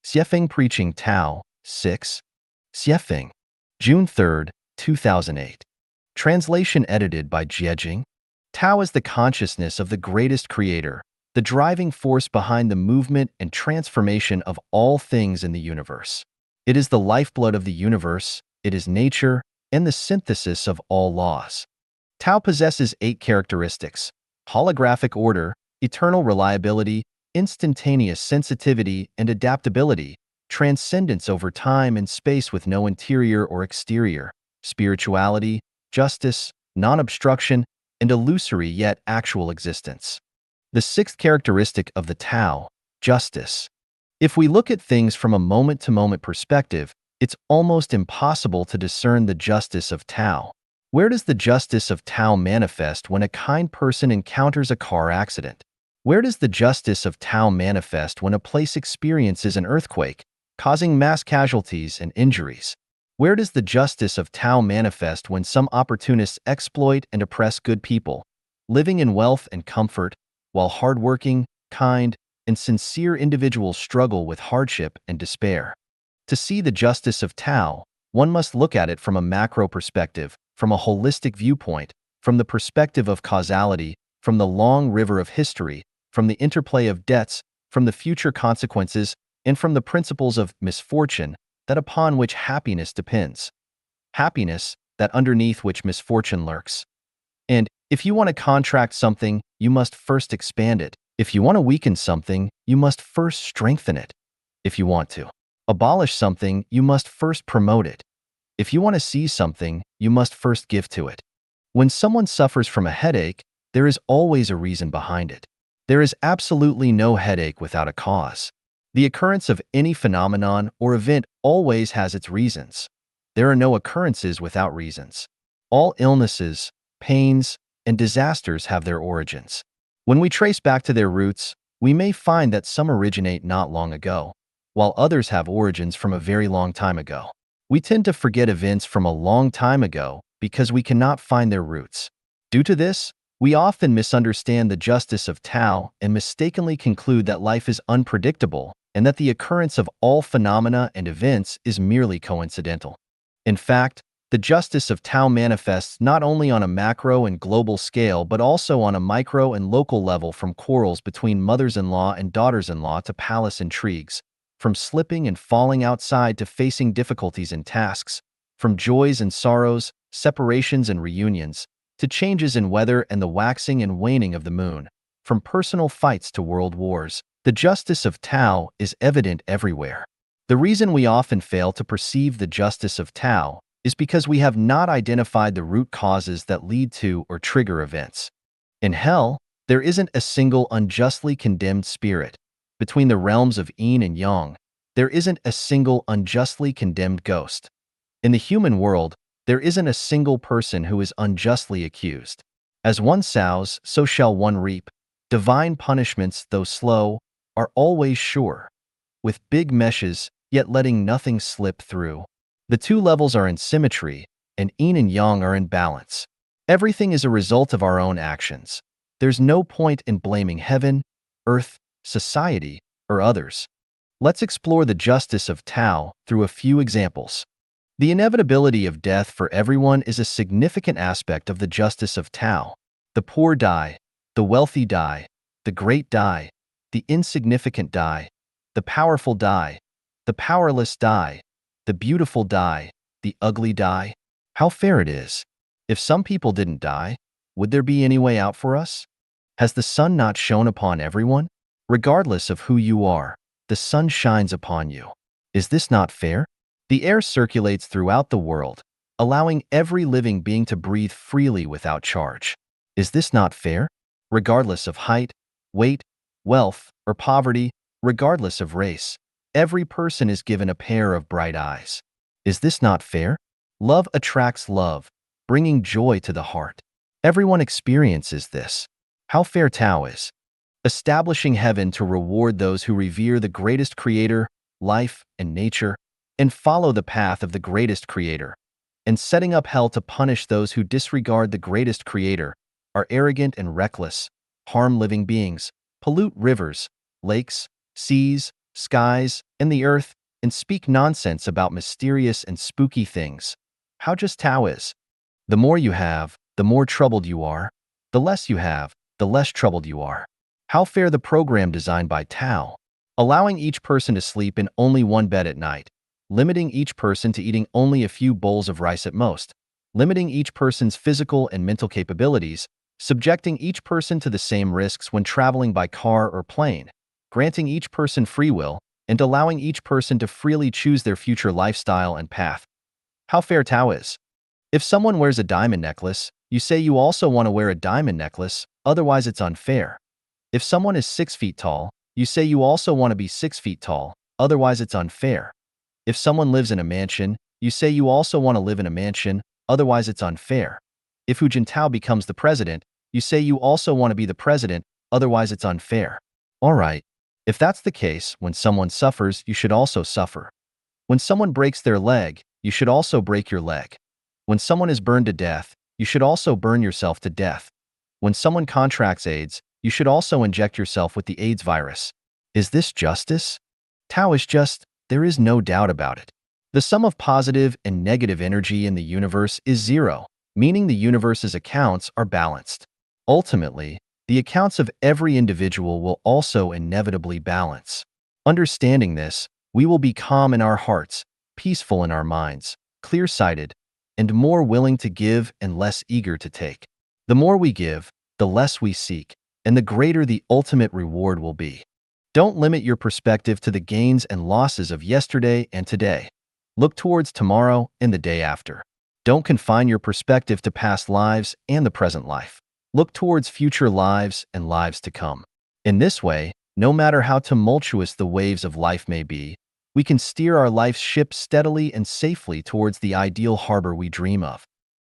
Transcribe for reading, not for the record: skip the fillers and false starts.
Xiefeng Preaching Tao, 6. Xiefeng, June 3, 2008. Translation edited by Jiejing. Tao is the consciousness of the greatest creator, the driving force behind the movement and transformation of all things in the universe. It is the lifeblood of the universe, it is nature, and the synthesis of all laws. Tao possesses 8 characteristics: holographic order, eternal reliability, instantaneous sensitivity and adaptability, transcendence over time and space with no interior or exterior, spirituality, justice, non-obstruction, and illusory yet actual existence. The 6th characteristic of the Tao, justice. If we look at things from a moment-to-moment perspective, it's almost impossible to discern the justice of Tao. Where does the justice of Tao manifest when a kind person encounters a car accident? Where does the justice of Tao manifest when a place experiences an earthquake, causing mass casualties and injuries? Where does the justice of Tao manifest when some opportunists exploit and oppress good people, living in wealth and comfort, while hardworking, kind, and sincere individuals struggle with hardship and despair? To see the justice of Tao, one must look at it from a macro perspective, from a holistic viewpoint, from the perspective of causality, from the long river of history, from the interplay of debts, from the future consequences, and from the principles of misfortune that upon which happiness depends. Happiness, that underneath which misfortune lurks. And if you want to contract something, you must first expand it. If you want to weaken something, you must first strengthen it. If you want to abolish something, you must first promote it. If you want to seize something, you must first give to it. When someone suffers from a headache, there is always a reason behind it. There is absolutely no headache without a cause. The occurrence of any phenomenon or event always has its reasons. There are no occurrences without reasons. All illnesses, pains, and disasters have their origins. When we trace back to their roots, we may find that some originate not long ago, while others have origins from a very long time ago. We tend to forget events from a long time ago because we cannot find their roots. Due to this, we often misunderstand the justice of Tao and mistakenly conclude that life is unpredictable and that the occurrence of all phenomena and events is merely coincidental. In fact, the justice of Tao manifests not only on a macro and global scale but also on a micro and local level, from quarrels between mothers-in-law and daughters-in-law to palace intrigues, from slipping and falling outside to facing difficulties in tasks, from joys and sorrows, separations and reunions, to changes in weather and the waxing and waning of the moon, from personal fights to world wars. The justice of Tao is evident everywhere. The reason we often fail to perceive the justice of Tao is because we have not identified the root causes that lead to or trigger events. In hell, there isn't a single unjustly condemned spirit. Between the realms of yin and yang, there isn't a single unjustly condemned ghost. In the human world, there isn't a single person who is unjustly accused. As one sows, so shall one reap. Divine punishments, though slow, are always sure, with big meshes, yet letting nothing slip through. The two levels are in symmetry, and yin and yang are in balance. Everything is a result of our own actions. There's no point in blaming heaven, earth, society, or others. Let's explore the justice of Tao through a few examples. The inevitability of death for everyone is a significant aspect of the justice of Tao. The poor die, the wealthy die, the great die, the insignificant die, the powerful die, the powerless die, the beautiful die, the ugly die. How fair it is. If some people didn't die, would there be any way out for us? Has the sun not shone upon everyone? Regardless of who you are, the sun shines upon you. Is this not fair? The air circulates throughout the world, allowing every living being to breathe freely without charge. Is this not fair? Regardless of height, weight, wealth, or poverty, regardless of race, every person is given a pair of bright eyes. Is this not fair? Love attracts love, bringing joy to the heart. Everyone experiences this. How fair Tao is. Establishing heaven to reward those who revere the greatest creator, life, and nature, and follow the path of the greatest creator, and setting up hell to punish those who disregard the greatest creator, are arrogant and reckless, harm living beings, pollute rivers, lakes, seas, skies, and the earth, and speak nonsense about mysterious and spooky things. How just Tao is. The more you have, the more troubled you are. The less you have, the less troubled you are. How fair the program designed by Tao, allowing each person to sleep in only one bed at night, limiting each person to eating only a few bowls of rice at most, limiting each person's physical and mental capabilities, subjecting each person to the same risks when traveling by car or plane, granting each person free will, and allowing each person to freely choose their future lifestyle and path. How fair Tao is. If someone wears a diamond necklace, you say you also want to wear a diamond necklace, otherwise it's unfair. If someone is 6 feet tall, you say you also want to be 6 feet tall, otherwise it's unfair. If someone lives in a mansion, you say you also want to live in a mansion, otherwise it's unfair. If Hu Jintao becomes the president, you say you also want to be the president, otherwise it's unfair. Alright, if that's the case, when someone suffers, you should also suffer. When someone breaks their leg, you should also break your leg. When someone is burned to death, you should also burn yourself to death. When someone contracts AIDS, you should also inject yourself with the AIDS virus. Is this justice? Tao is just, there is no doubt about it. The sum of positive and negative energy in the universe is zero, meaning the universe's accounts are balanced. Ultimately, the accounts of every individual will also inevitably balance. Understanding this, we will be calm in our hearts, peaceful in our minds, clear-sighted, and more willing to give and less eager to take. The more we give, the less we seek, and the greater the ultimate reward will be. Don't limit your perspective to the gains and losses of yesterday and today. Look towards tomorrow and the day after. Don't confine your perspective to past lives and the present life. Look towards future lives and lives to come. In this way, no matter how tumultuous the waves of life may be, we can steer our life's ship steadily and safely towards the ideal harbor we dream of.